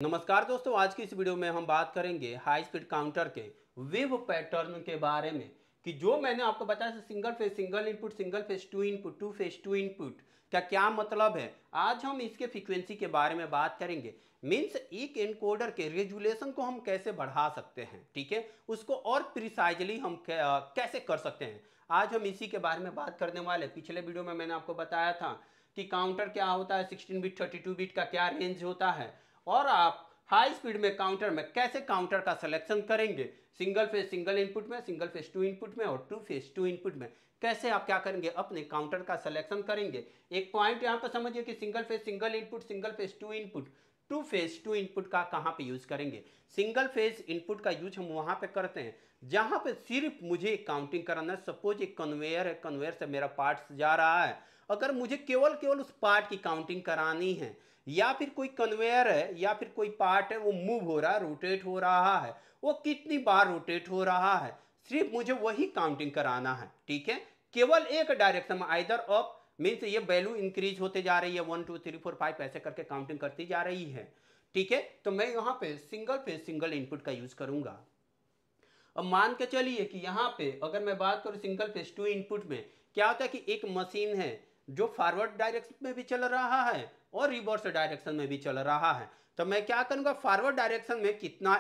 नमस्कार दोस्तों, आज की इस वीडियो में हम बात करेंगे हाई स्पीड काउंटर के वेव पैटर्न के बारे में कि जो मैंने आपको बताया single phase single input, single phase to input, to phase to input का क्या मतलब है। आज हम इसके फ्रीक्वेंसी के बारे में बात करेंगे। मीन्स एक एनकोडर के रेजुलेशन को हम कैसे बढ़ा सकते हैं, ठीक है, उसको और प्रिसाइजली हम कैसे कर सकते हैं। आज हम इसी के बारे में बात करने वाले। पिछले वीडियो में मैंने आपको बताया था कि काउंटर क्या होता है, 16 बिट 32 बिट का क्या रेंज होता है, और आप हाई स्पीड में काउंटर में कैसे काउंटर का सिलेक्शन करेंगे। सिंगल फेज सिंगल इनपुट में, सिंगल फेज टू इनपुट में और टू फेज टू इनपुट में कैसे आप क्या करेंगे, अपने काउंटर का सिलेक्शन करेंगे। एक पॉइंट यहाँ पर समझिए कि single phase single input, single phase to input, to phase to input का कहाँ पे यूज करेंगे। सिंगल फेज इनपुट का यूज हम वहां पे करते हैं जहां पे सिर्फ मुझे काउंटिंग कराना है। सपोज एक कन्वेयर है, कन्वेयर से मेरा पार्ट जा रहा है, अगर मुझे केवल केवल उस पार्ट की काउंटिंग करानी है, या फिर कोई कन्वेयर है या फिर कोई पार्ट है वो मूव हो रहा है, रोटेट हो रहा है, वो कितनी बार रोटेट हो रहा है, सिर्फ मुझे वही काउंटिंग कराना है, ठीक है। केवल एक डायरेक्शन में, आइदर अप मीन्स ये वैल्यू इंक्रीज होते जा रही है, 1 2 3 4 5 ऐसे करके काउंटिंग करती जा रही है, ठीक है। तो मैं यहाँ पे सिंगल फेज सिंगल इनपुट का यूज करूंगा। अब मान के चलिए कि यहाँ पे अगर मैं बात करूँ सिंगल फेज टू इनपुट में, क्या होता है कि एक मशीन है जो फॉरवर्ड डायरेक्शन में भी चल रहा है और रिवर्स डायरेक्शन में भी चल रहा है। तो मैं क्या करूंगा, फॉरवर्ड डायरेक्शन में कितना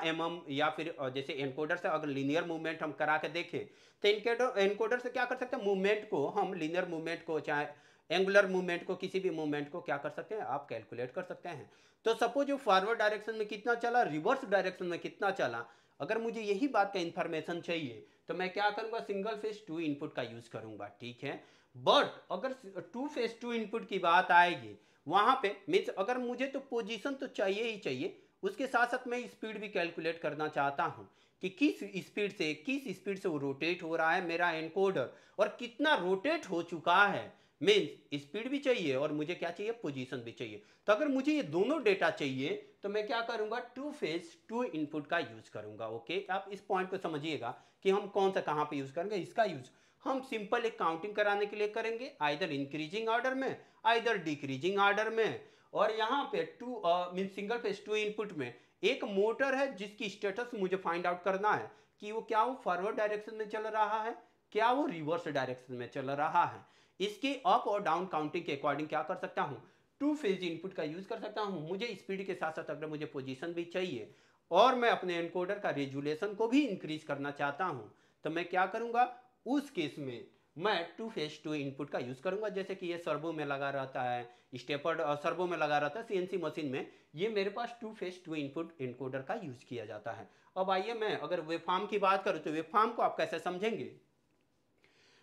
या फिर जैसे एनकोडर से अगर लीनियर मूवमेंट हम करा के देखें तो एनकोडर से क्या कर सकते हैं, मूवमेंट को हम लीनियर मूवमेंट को चाहे एंगुलर मूवमेंट को, किसी भी मूवमेंट को क्या कर सकते हैं, आप कैलकुलेट कर सकते हैं। तो सपोज फॉरवर्ड डायरेक्शन में कितना चला, रिवर्स डायरेक्शन में कितना चला, अगर मुझे यही बात का इंफॉर्मेशन चाहिए तो मैं क्या करूंगा, सिंगल फेज टू इनपुट का यूज करूंगा, ठीक है। बट अगर टू फेज टू इनपुट की बात आएगी वहां पे मीन्स अगर मुझे तो पोजीशन तो चाहिए ही चाहिए, उसके साथ साथ मैं स्पीड भी कैलकुलेट करना चाहता हूं कि किस स्पीड से वो रोटेट हो रहा है मेरा एनकोडर, और कितना रोटेट हो चुका है। मीन्स स्पीड भी चाहिए और मुझे क्या चाहिए, पोजीशन भी चाहिए। तो अगर मुझे ये दोनों डेटा चाहिए तो मैं क्या करूंगा, टू फेज टू इनपुट का यूज करूंगा। ओके, आप इस पॉइंट को समझिएगा कि हम कौन सा कहां पे यूज करेंगे। इसका यूज हम सिंपल एक काउंटिंग कराने के लिए करेंगे, आइदर इंक्रीजिंग ऑर्डर में, आइदर डिक्रीजिंग ऑर्डर में। और यहाँ पे to mean single phase to input में एक मोटर है जिसकी स्टेटस मुझे फाइंड आउट करना है कि वो क्या वो फॉरवर्ड डायरेक्शन में चल रहा है, क्या वो रिवर्स डायरेक्शन में चल रहा है। इसके अप और डाउन काउंटिंग के अकॉर्डिंग क्या कर सकता हूँ, टू फेज इनपुट का यूज कर सकता हूँ। मुझे स्पीड के साथ साथ अगर मुझे पोजीशन भी चाहिए और मैं अपने एनकोडर का रेजुलेशन को भी इंक्रीज करना चाहता हूँ, तो मैं क्या करूंगा, उस केस में मैं टू फेज टू इनपुट का यूज करूंगा। जैसे कि ये सर्वो में लगा रहता है, स्टेपर सर्वो में लगा रहता है, सीएनसी मशीन में ये मेरे पास two phase to input encoder का यूज किया जाता है। अब आइए मैं अगर वेवफॉर्म की बात करूं तो वेवफॉर्म को आप कैसे समझेंगे,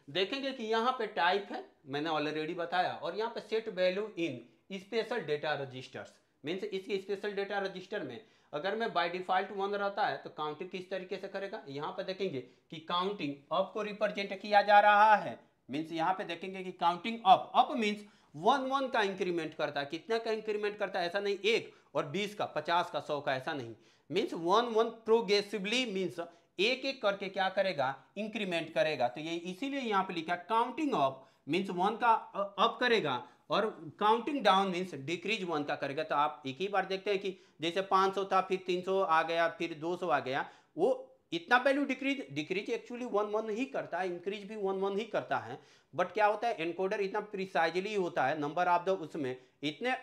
देखेंगे कि यहाँ पे टाइप है, मैंने ऑलरेडी बताया, और यहाँ पे set value in special data registers. Means इसके स्पेशल डेटा रजिस्टर में अगर मैं बाय डिफॉल्ट 1 रहता है तो काउंटिंग किस तरीके से करेगा, यहाँ पे देखेंगे कि काउंटिंग अप को रिप्रेजेंट किया जा रहा है। मीन्स यहाँ पे देखेंगे कि काउंटिंग अप, अप मीन्स 1 1 का इंक्रीमेंट करता है। कितना का इंक्रीमेंट करता है, ऐसा नहीं 1 और 20 का, 50 का, 100 का, ऐसा नहीं। मीन्स 1 1 प्रोग्रेसिवली, मीन्स एक एक करके क्या करेगा, इंक्रीमेंट करेगा। तो ये इसीलिए यहाँ पे लिखा काउंटिंग अप मीन्स 1 का अप करेगा, और काउंटिंग डाउन मीन्स डिक्रीज 1 का करेगा। तो आप एक ही बार देखते हैं कि जैसे 500 था, फिर 300 आ गया, फिर 200 आ गया, वो इतना वैल्यू डिक्रीज डिक्रीज एक्चुअली 1 1 ही करता है, इंक्रीज भी 1 1 ही करता है। बट क्या होता है, एनकोडर इतना प्रिसाइजली होता है, नंबर ऑफ द उसमें इतने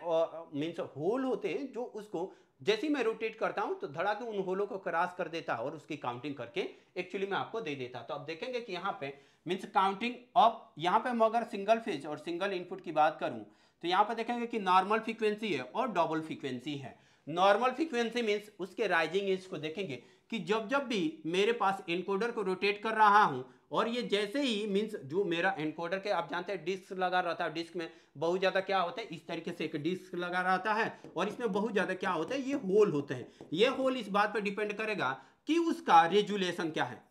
मीन्स होल होते हैं जो उसको जैसे ही मैं रोटेट करता हूं तो धड़ा के उन होलों को क्रॉस कर देता है और उसकी काउंटिंग करके एक्चुअली मैं आपको दे देता। तो अब देखेंगे कि यहाँ पे मीन्स काउंटिंग अप, यहाँ पे मैं अगर सिंगल फेज और सिंगल इनपुट की बात करूं तो यहाँ पे देखेंगे कि नॉर्मल फ्रीक्वेंसी है और डबल फ्रीक्वेंसी है। नॉर्मल फ्रीक्वेंसी मीन्स उसके राइजिंग एज को देखेंगे कि जब जब भी मेरे पास एनकोडर को रोटेट कर रहा हूं, और ये जैसे ही मीन्स जो मेरा एनकोडर के आप जानते हैं डिस्क लगा रहता है, डिस्क में बहुत ज्यादा क्या होता है, इस तरीके से एक डिस्क लगा रहता है और इसमें बहुत ज्यादा क्या होता है, ये होल होते हैं। ये होल इस बात पर डिपेंड करेगा कि उसका रेजुलेशन क्या है,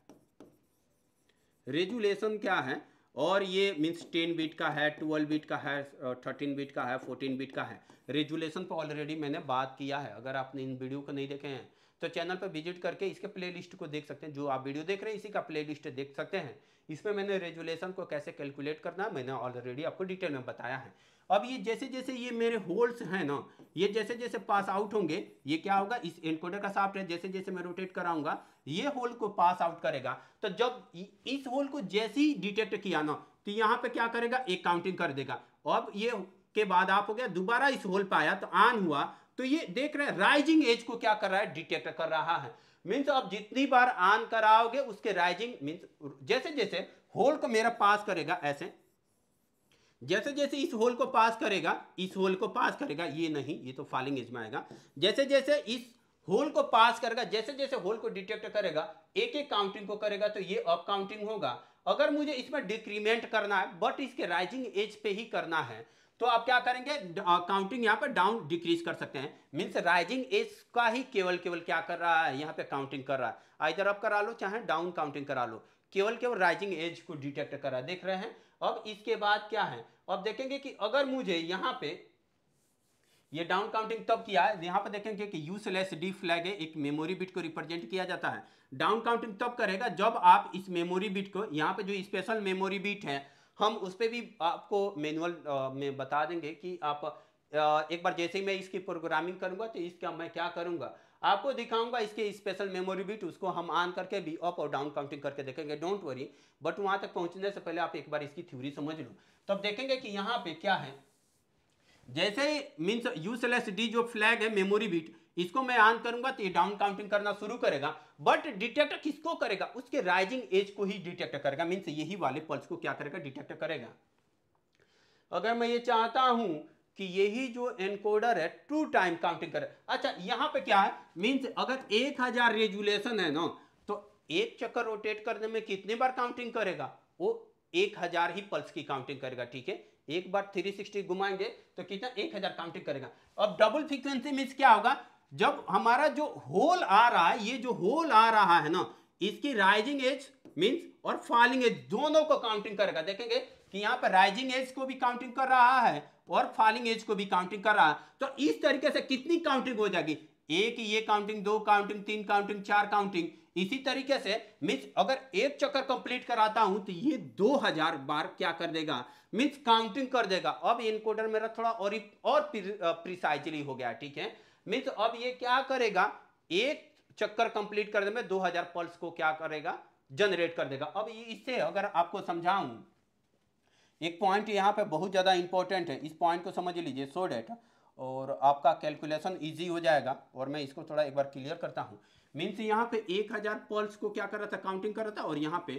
रेजुलेशन क्या है। और ये मीन्स 10 बिट का है, 12 बिट का है, 13 बिट का है, 14 बिट का है। रेजुलेशन पर ऑलरेडी मैंने बात किया है, अगर आपने इन वीडियो को नहीं देखे हैं तो चैनल पर विजिट करके इसके प्लेलिस्ट को देख सकते हैं। जो आप वीडियो देख रहे हैं इसी का प्लेलिस्ट देख सकते हैं। इसमें मैंने रेजुलेशन को कैसे कैलकुलेट करना है मैंने ऑलरेडी आपको डिटेल में बताया है। अब ये जैसे जैसे ये मेरे होल्स हैं ना, ये जैसे जैसे पास आउट होंगे, ये क्या होगा, इस एनकोडर का सॉफ्टवेयर जैसे जैसे मैं रोटेट कराऊंगा ये होल को पास आउट करेगा। तो जब इस होल को जैसे ही डिटेक्ट किया ना, तो यहाँ पे क्या करेगा, एक काउंटिंग कर देगा। अब ये के बाद आप हो गया, दोबारा इस होल पे आया तो ऑन हुआ, तो ये देख रहे हैं राइजिंग एज को क्या कर रहा है, डिटेक्ट कर रहा है। मीन्स अब जितनी बार ऑन कराओगे उसके राइजिंग मीन्स जैसे जैसे होल को मेरा पास करेगा, ऐसे जैसे जैसे इस होल को पास करेगा, इस होल को पास करेगा, ये नहीं, ये तो फॉलिंग एज में आएगा, जैसे जैसे इस होल को पास करेगा, जैसे जैसे होल को डिटेक्ट करेगा, एक एक काउंटिंग को करेगा, तो ये अप काउंटिंग होगा। अगर मुझे इसमें डिक्रीमेंट करना है बट इसके राइजिंग एज पे ही करना है, तो आप क्या करेंगे, काउंटिंग यहाँ पे डाउन डिक्रीज कर सकते हैं। मीन्स राइजिंग एज का ही केवल केवल क्या कर रहा है, यहाँ पे काउंटिंग कर रहा है। इधर अप करा लो चाहे डाउन काउंटिंग करा लो, केवल केवल राइजिंग एज को डिटेक्ट कर रहा है, देख रहे हैं। अब इसके बाद क्या है, अब देखेंगे कि अगर मुझे यहाँ पे ये डाउन काउंटिंग तब किया है, यहाँ पे देखेंगे कि यूजलेस डी फ्लैग है, एक मेमोरी बिट को रिप्रेजेंट किया जाता है। डाउन काउंटिंग तब करेगा जब आप इस मेमोरी बिट को, यहाँ पे जो स्पेशल मेमोरी बिट है, हम उस पर भी आपको मैनुअल में बता देंगे कि आप एक बार जैसे ही मैं इसकी प्रोग्रामिंग करूंगा तो इसका मैं क्या करूंगा, आपको दिखाऊंगा इसके स्पेशल मेमोरी बिट, उसको हम ऑन करके भी अप और डाउन काउंटिंग करके देखेंगे, डोंट वरी। बट वहां तक पहुंचने से पहले आप एक बार इसकी थ्योरी समझ लो। तब देखेंगे कि यहाँ पे क्या है, जैसे मीन्स यूजलेस डी जो फ्लैग है मेमोरी बिट, इसको मैं ऑन करूंगा तो ये डाउन काउंटिंग करना शुरू करेगा, बट डिटेक्ट किसको करेगा, उसके राइजिंग एज को ही डिटेक्ट करेगा। मीन्स यही वाले पल्स को क्या करेगा, डिटेक्ट करेगा। अगर मैं ये चाहता हूं कि यही जो एनकोडर है ट्रू टाइम काउंटिंग करे, अच्छा यहाँ पे क्या है, मीन्स अगर 1000 रेजुलेशन है ना, तो एक चक्कर रोटेट करने में कितनी बार काउंटिंग करेगा, वो 1000 ही पल्स की काउंटिंग करेगा, ठीक है। एक बार 360 घुमाएंगे तो कितना, 1000 काउंटिंग करेगा। अब डबल फ्रीक्वेंसी मीन्स क्या होगा, जब हमारा जो होल आ रहा है, ये जो होल आ रहा है ना, इसकी राइजिंग एज मीन्स और फॉलिंग एज दोनों को काउंटिंग करेगा। देखेंगे कि यहाँ पर राइजिंग एज को भी काउंटिंग कर रहा है और फॉलिंग एज को भी काउंटिंग कर रहा है। तो इस तरीके से कितनी काउंटिंग हो जाएगी, एक ये काउंटिंग, दो काउंटिंग, तीन काउंटिंग, चार काउंटिंग। इसी तरीके से मीन्स अगर एक चक्कर कंप्लीट कराता हूं तो ये 2000 बार क्या कर देगा, मीन्स काउंटिंग कर देगा। अब इनकोडर मेरा थोड़ा और प्रिसाइजली हो गया, ठीक है। मीन्स अब ये क्या करेगा, एक चक्कर कंप्लीट करने में 2000 पल्स को क्या करेगा, जनरेट कर देगा। अब इससे अगर आपको समझाऊं, एक पॉइंट यहाँ पे बहुत ज़्यादा इंपॉर्टेंट है, इस पॉइंट को समझ लीजिए सो डेट और आपका कैलकुलेशन इजी हो जाएगा। और मैं इसको थोड़ा एक बार क्लियर करता हूँ। मीन्स यहाँ पे 1000 पल्स को क्या कर रहा था, काउंटिंग कर रहा था, और यहाँ पे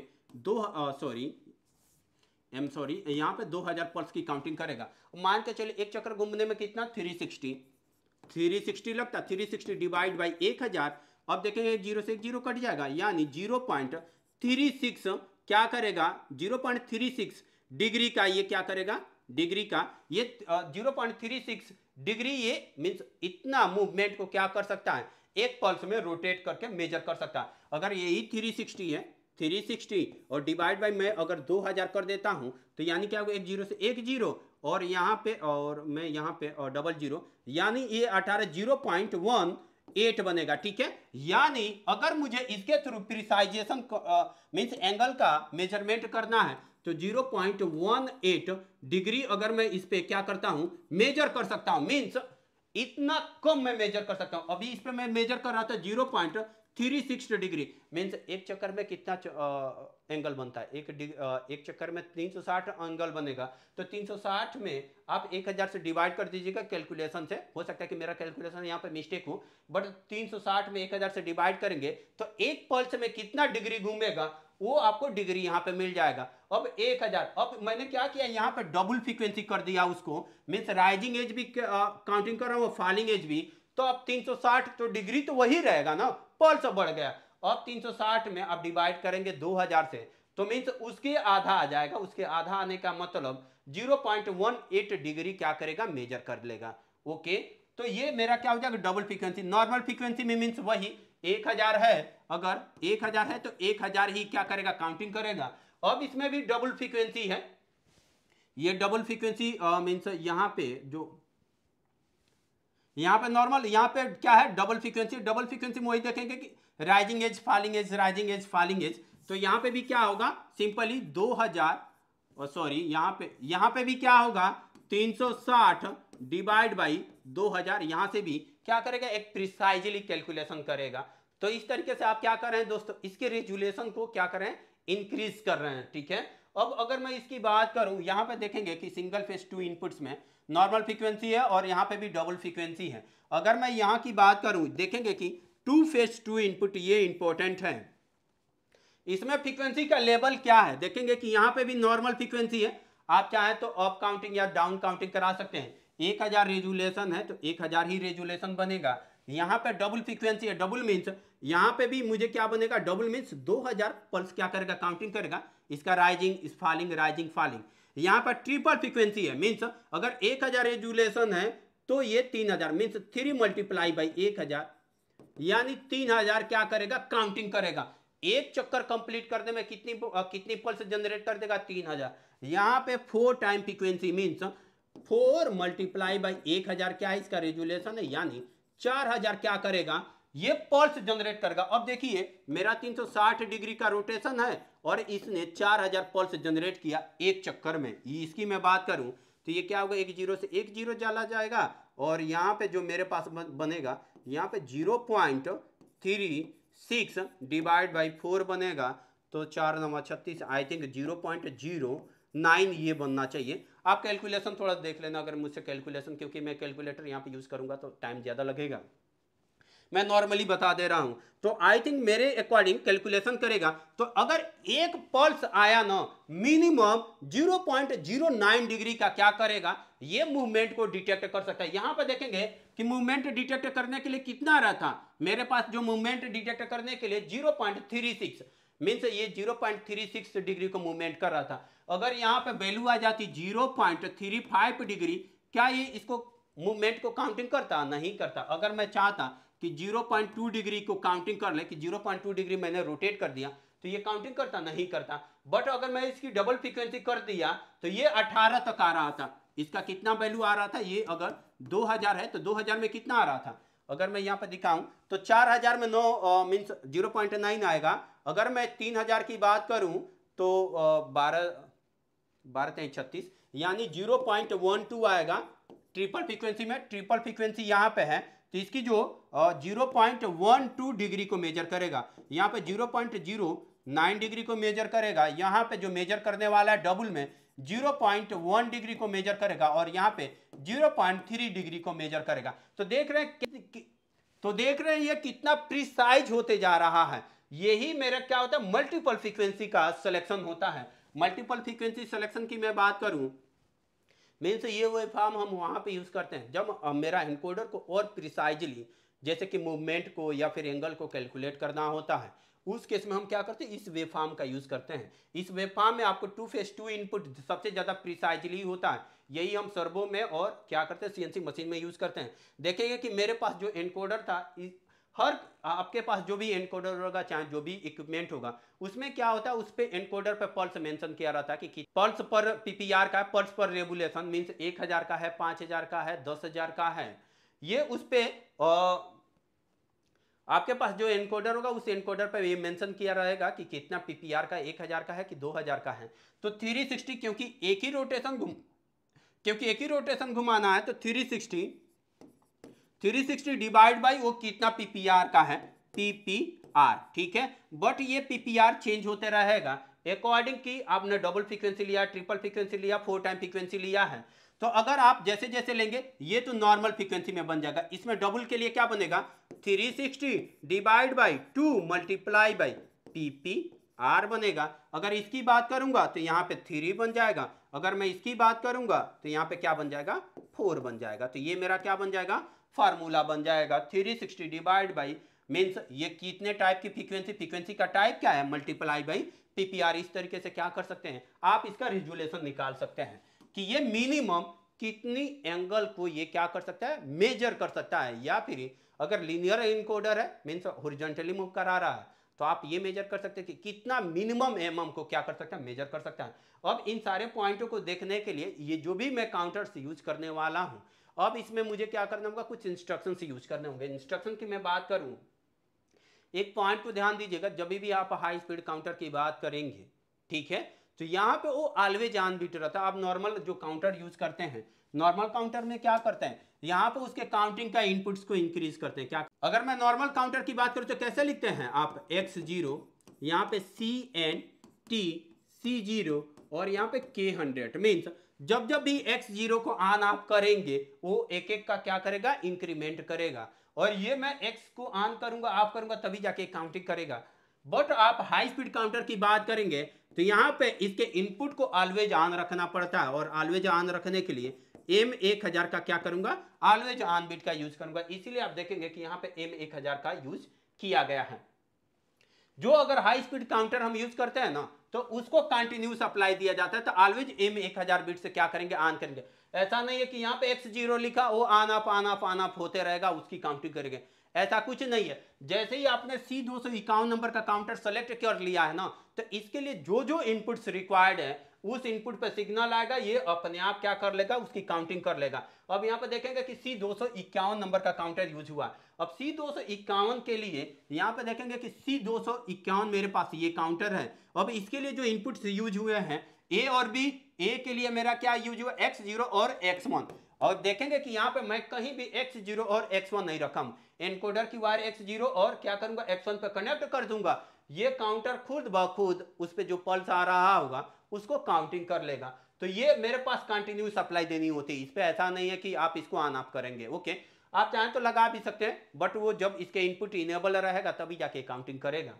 यहाँ पे 2000 पल्स की काउंटिंग करेगा। मान के चलिए एक चक्कर घूमने में कितना, 360 लगता, 360 डिवाइड बाई 1000। अब देखेंगे 0 से 0 कट जाएगा, यानी 0.36 क्या करेगा, 0.36 डिग्री का ये क्या करेगा, डिग्री का ये 0.36 डिग्री, ये मीन्स इतना मूवमेंट को क्या कर सकता है, एक पल्स में रोटेट करके मेजर कर सकता है। अगर यही 360 है, 360 और डिवाइड बाई मैं अगर 2000 कर देता हूं तो यानी क्या होगा, एक 0 से एक 0 और यहाँ पे और मैं यहाँ पे और डबल 0, यानी ये 0.18 बनेगा, ठीक है। यानी अगर मुझे इसके थ्रू प्रिसाइजेशन मीन्स एंगल का मेजरमेंट करना है तो 0.18 डिग्री अगर मैं इस पे क्या करता हूं, मेजर कर सकता हूं। मीन्स इतना कम मैं मेजर कर सकता हूं। अभी इस पे मैं मेजर कर रहा था 0.36 डिग्री। मीन्स एक चक्कर में कितना एंगल बनता है, एक चक्कर में 360 एंगल बनेगा। तो 360 में आप 1000 से डिवाइड कर दीजिएगा कैलकुलेशन से। हो सकता है कि मेरा कैलकुलेशन यहाँ पे मिस्टेक हो, बट 360 में 1000 से डिवाइड करेंगे तो एक पल्स में कितना डिग्री घूमेगा वो आपको डिग्री यहाँ पे मिल जाएगा। अब 1000, अब मैंने क्या किया, यहाँ पे डबल फ्रीक्वेंसी कर दिया उसको, मीन्स राइजिंग एज भी काउंटिंग कर रहा हूँ, फॉलिंग एज भी। तो अब 360 तो डिग्री तो वही रहेगा ना, पल्स बढ़ गया। अब 360 में आप डिवाइड करेंगे 2000 से तो मीन्स उसके आधा आ जाएगा। उसके आधा आने का मतलब 0.18 डिग्री क्या करेगा, मेजर कर लेगा। ओके, तो ये मेरा क्या हो जाएगा, डबल फ्रीक्वेंसी। नॉर्मल फ्रीक्वेंसी में मीन्स वही 1000 है, अगर 1000 है तो 1000 ही क्या करेगा, काउंटिंग करेगा। अब इसमें भी डबल फ्रीक्वेंसी है, ये डबल फ्रीक्वेंसी मीन्स यहाँ पे जो यहाँ पे नॉर्मल, यहाँ पे क्या है, डबल फ्रीक्वेंसी। डबल फ्रीक्वेंसी में वही देखेंगे कि rising edge, falling edge, rising edge, falling edge. तो यहाँ पे भी क्या होगा, सिंपली 2000 यहाँ पे भी क्या होगा, 360 डिवाइड बाई 2000, यहां से भी क्या करेगा, एक प्रिसाइजली कैलकुलेशन करेगा। तो इस तरीके से आप क्या कर रहे हैं दोस्तों, इसके रेजुलेशन को क्या कर रहे हैं, इंक्रीज कर रहे हैं। ठीक है, अब अगर मैं इसकी बात करूं, यहां पे देखेंगे कि सिंगल फेज 2 इनपुट्स में नॉर्मल फ्रीक्वेंसी है और यहां पे भी डबल फ्रीक्वेंसी है। अगर मैं यहां की बात करूं, देखेंगे कि 2 फेज 2 इनपुट, ये इंपॉर्टेंट है, इसमें फ्रीक्वेंसी का लेवल क्या है, देखेंगे कि यहां पे भी नॉर्मल फ्रीक्वेंसी है। आप चाहें तो अप काउंटिंग या डाउन काउंटिंग करा सकते हैं। 1000 रेजुलेशन है तो 1000 ही रेजुलेशन बनेगा। यहाँ पे डबल फ्रीक्वेंसी है, डबल मीन्स यहाँ पे भी मुझे क्या बनेगा, डबल मीन्स 2000 पल्स क्या करेगा, काउंटिंग करेगा, इसका राइजिंग इस फॉलिंग, राइजिंग फॉलिंग। यहाँ पर ट्रिपल फ्रीक्वेंसी है, मीन्स अगर 1000 रेजुलेशन है तो ये 3000 मीन्स 3 मल्टीप्लाई बाई 1000, यानी 3000 क्या करेगा, काउंटिंग करेगा। एक चक्कर कंप्लीट करने में कितनी पल्स जनरेट कर देगा, 3000। यहाँ पे 4 time frequency means 4 multiply by 1000 क्या है, इसका रेजुलेशन है, यानी 4000 क्या करेगा, ये पल्स जनरेट करेगा। अब देखिए मेरा 360 डिग्री का रोटेशन है और इसने 4000 पल्स जनरेट किया एक चक्कर में। इसकी मैं बात करूं तो ये क्या होगा, एक जीरो से एक जीरो चला जाएगा और यहाँ पे जो मेरे पास बनेगा, यहाँ पे 0.36 डिवाइड बाई 4 बनेगा, तो 4 9 36, आई थिंक 0.09 ये बनना चाहिए। आप कैलकुलेशन थोड़ा देख लेना अगर मुझसे कैलकुलेशन, क्योंकि मैं कैलकुलेटर यहाँ पे यूज़ करूँगा तो टाइम ज़्यादा लगेगा, मैं नॉर्मली बता दे रहा हूं। तो आई थिंक मेरे अकॉर्डिंग कैलकुलेशन करेगा तो अगर एक पल्स आया ना, मिनिमम 0.09 डिग्री का क्या करेगा, ये मूवमेंट को डिटेक्ट कर सकता है। यहां पर देखेंगे कि मूवमेंट डिटेक्ट करने के लिए कितना रहा था, मेरे पास जो मूवमेंट डिटेक्ट करने के लिए 0.36 मीन्स ये 0.36 डिग्री को मूवमेंट कर रहा था। अगर यहाँ पे वैल्यू आ जाती 0.35 डिग्री, क्या ये इसको मूवमेंट को काउंटिंग करता, नहीं करता। अगर मैं चाहता कि 0.2 डिग्री को काउंटिंग कर ले, कि 0.2 डिग्री मैंने रोटेट कर दिया, तो ये काउंटिंग करता, नहीं करता। बट अगर मैं इसकी डबल फ्रीक्वेंसी कर दिया तो ये 18 तक आ रहा था। इसका कितना वैल्यू आ रहा था, ये अगर 2000 है तो 2000 में कितना आ रहा था, अगर मैं यहाँ पर दिखाऊं तो 4000 में 9 मीन्स 0.9 आएगा। अगर मैं 3000 की बात करूं तो 12 36, यानी 0.12 आएगा ट्रिपल फ्रीक्वेंसी में। ट्रिपल फ्रीक्वेंसी यहाँ पे है तो इसकी जो 0.12 डिग्री को मेजर करेगा, यहाँ पे 0.09 डिग्री को मेजर करेगा, यहाँ पे जो मेजर करने वाला है डबल में 0.1 डिग्री को मेजर करेगा और यहाँ पे 0.3 डिग्री को मेजर करेगा। तो देख रहे हैं ये कितना प्रिसाइज होते जा रहा है। यही मेरा क्या होता है, मल्टीपल फ्रीक्वेंसी का सिलेक्शन होता है। मल्टीपल फ्रीक्वेंसी सिलेक्शन की मैं बात करूं मीन्स ये वेव फॉर्म हम वहाँ पे यूज़ करते हैं जब मेरा एनकोडर को और प्रिसाइजली, जैसे कि मूवमेंट को या फिर एंगल को कैलकुलेट करना होता है, उस केस में हम क्या करते हैं, इस वेव फॉर्म का यूज़ करते हैं। इस वेव फॉर्म में आपको 2 फेज 2 इनपुट सबसे ज़्यादा प्रिसाइजली होता है। यही हम सर्वो में और क्या करते हैं, सीएनसी मशीन में यूज़ करते हैं। देखेंगे कि मेरे पास जो एनकोडर था, हर आपके पास जो भी एनकोडर होगा, चाहे जो भी इक्विपमेंट होगा, उसमें क्या होता है, उस पे एनकोडर पे पल्स मेंशन किया रहता है कि पल्स पर पीपीआर का है, पल्स पर रेगुलेशन मींस 1000 का है, 5000 का है, 10000 का है। ये उस पे आपके पास जो एनकोडर होगा उस एनकोडर पे ये मेंशन किया रहेगा कि कितना पीपीआर का, 1000 का है कि 2000 का है। तो 360 क्योंकि एक ही रोटेशन घुमाना है तो 360 डिवाइड बाई वो कितना पीपीआर का है, पीपीआर। ठीक है, बट ये पीपीआर चेंज होते रहेगा अकॉर्डिंग की आपने डबल फ्रीक्वेंसी लिया, ट्रिपल फ्रीक्वेंसी लिया, 4 टाइम फ्रीक्वेंसी लिया है। तो अगर आप जैसे जैसे लेंगे ये तो नॉर्मल फ्रीक्वेंसी में बन जाएगा। इसमें डबल के लिए क्या बनेगा, 360 divide by 2 multiply by PPR बनेगा। अगर इसकी बात करूंगा तो यहाँ पे 3 बन जाएगा, अगर मैं इसकी बात करूंगा तो यहाँ पे क्या बन जाएगा, 4 बन जाएगा। तो ये मेरा क्या बन जाएगा, फार्मूला बन जाएगा। 360 डिवाइड बाई मीन्स ये कितने टाइप की फ्रीक्वेंसी का टाइप क्या है, मल्टीप्लाई बाई पीपीआर। इस तरीके से क्या कर सकते हैं, आप इसका रिजोल्यूशन निकाल सकते हैं कि ये मिनिमम कितनी एंगल को ये क्या कर सकता है, मेजर कर सकता है। या फिर अगर लीनियर इनकोडर है मीन्स हॉरिजॉन्टली मूव करा रहा है तो आप ये मेजर कर सकते हैं कि कितना मिनिमम एमएम को क्या कर सकता है, मेजर कर सकता है। अब इन सारे पॉइंटों को देखने के लिए ये जो भी मैं काउंटर्स यूज करने वाला हूं, अब इसमें मुझे क्या करना होगा, कुछ इंस्ट्रक्शन यूज करने होंगे। इंस्ट्रक्शन की मैं बात करूं, एक पॉइंट को ध्यान दीजिएगा, जब भी आप हाई स्पीड काउंटर की बात करेंगे, ठीक है, तो यहाँ पे वो ऑलवेज ऑन बीट रहता है। आप नॉर्मल जो काउंटर यूज करते हैं, नॉर्मल काउंटर में क्या करते हैं, यहाँ पे उसके काउंटिंग का इनपुट्स को इंक्रीज करते हैं। क्या अगर मैं नॉर्मल काउंटर की बात करूँ तो कैसे लिखते हैं आप, x0 यहाँ पे CNT C0 और यहाँ पे K100 मीन्स जब जब भी x0 को ऑन आप करेंगे वो एक एक का क्या करेगा, इंक्रीमेंट करेगा। और ये मैं x को ऑन करूंगा, आप करूंगा, तभी जाके काउंटिंग करेगा। बट आप हाई स्पीड काउंटर की बात करेंगे तो यहाँ पे इसके इनपुट को ऑलवेज ऑन रखना पड़ता है, और ऑलवेज ऑन रखने के लिए M1000 का क्या करूंगा, ऑलवेज ऑन बिट का यूज करूंगा। इसीलिए आप देखेंगे कि यहाँ पे M1000 का यूज किया गया है। जो अगर हाई स्पीड काउंटर हम यूज करते हैं ना तो उसको कंटिन्यूस अप्लाई दिया जाता है, तो ऑलवेज M1000 बिट से क्या करेंगे, ऑन करेंगे। ऐसा नहीं है कि यहाँ पे x0 लिखा वो ऑन ऑफ होते रहेगा, उसकी काउंटिंग करेंगे, ऐसा कुछ नहीं है। जैसे ही आपने C251 नंबर का काउंटर सेलेक्ट कर लिया है ना, तो इसके लिए जो जो इनपुट्स रिक्वायर्ड है उस इनपुट पे सिग्नल आएगा, ये अपने आप क्या कर लेगा, उसकी काउंटिंग कर लेगा। अब यहाँ पे देखेंगे कि C251 नंबर का काउंटर यूज हुआ। अब C251 के लिए यहाँ पे देखेंगे कि C251 मेरे पास ये काउंटर है। अब इसके लिए जो इनपुट्स यूज हुए हैं A और B, A के लिए मेरा क्या यूज हुआ, x0 और x1। और देखेंगे कि यहाँ पे मैं कहीं भी x0 और x1 नहीं रखा हूं, एनकोडर की वायर x0 और क्या करूंगा, x1 पे कनेक्ट कर दूंगा। ये काउंटर खुद ब खुद उस पे जो पल्स आ रहा होगा उसको काउंटिंग कर लेगा। तो ये मेरे पास कंटिन्यूस सप्लाई देनी होती है, इस पे ऐसा नहीं है कि आप इसको ऑन ऑफ करेंगे। ओके, आप चाहें तो लगा भी सकते हैं, बट वो जब इसके इनपुट इनेबल रहेगा तभी जाके काउंटिंग करेगा।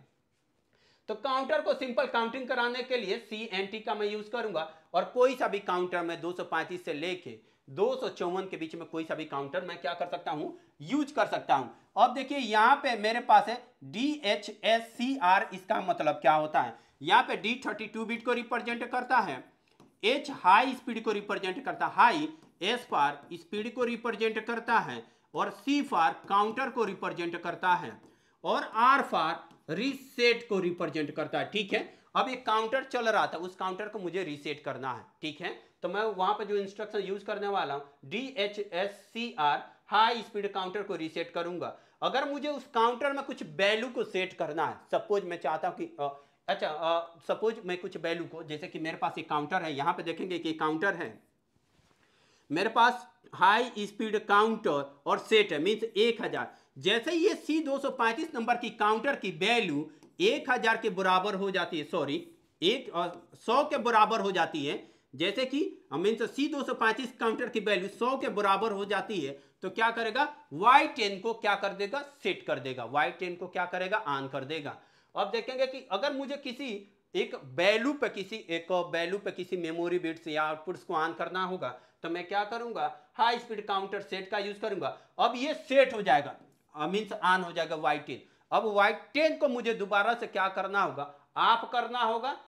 तो काउंटर को सिंपल काउंटिंग कराने के लिए CNT का मैं यूज करूंगा, और कोई सा भी काउंटर में 235 से लेके 254 के बीच में कोई सा भी काउंटर मैं क्या कर सकता हूं, यूज कर सकता हूं। अब देखिए यहाँ पे मेरे पास है DHSCR, इसका मतलब क्या होता है, यहाँ पे D 32 बिट को रिप्रेजेंट करता है, H हाई स्पीड को रिप्रेजेंट करता है, हाई, S फॉर स्पीड को रिप्रेजेंट करता है, और C फॉर काउंटर को रिप्रेजेंट करता है, और R फॉर रीसेट को रिप्रेजेंट करता है। ठीक है, अब एक काउंटर चल रहा था, उस काउंटर को मुझे रीसेट करना है। ठीक है, तो मैं वहां पे जो इंस्ट्रक्शन यूज करने वाला हूं DHSCR हाई स्पीड काउंटर को रीसेट करूंगा। अगर मुझे उस काउंटर में कुछ वैल्यू को सेट करना है, सपोज मैं चाहता हूं कि सपोज मैं कुछ वैल्यू को, जैसे कि मेरे पास एक काउंटर है, यहां पे देखेंगे कि काउंटर है मेरे पास, हाई स्पीड काउंटर और सेट है मीन्स 1000। जैसे ही ये C235 नंबर की काउंटर की वैल्यू 1000 के बराबर हो जाती है, सॉरी 100 के बराबर हो जाती है, जैसे कि मीन्स C235 काउंटर की वैल्यू 100 के बराबर हो जाती है, तो क्या करेगा, Y10 को क्या कर देगा, सेट कर देगा, Y10 को क्या करेगा, ऑन कर देगा। अब देखेंगे कि अगर मुझे किसी एक वैल्यू पे किसी मेमोरी बिट्स या आउटपुट्स को ऑन करना होगा, तो मैं क्या करूंगा, हाई स्पीड काउंटर सेट का यूज करूंगा। अब ये सेट हो जाएगा, मीन्स ऑन हो जाएगा Y10। अब Y10 को मुझे दोबारा से क्या करना होगा, ऑफ करना होगा,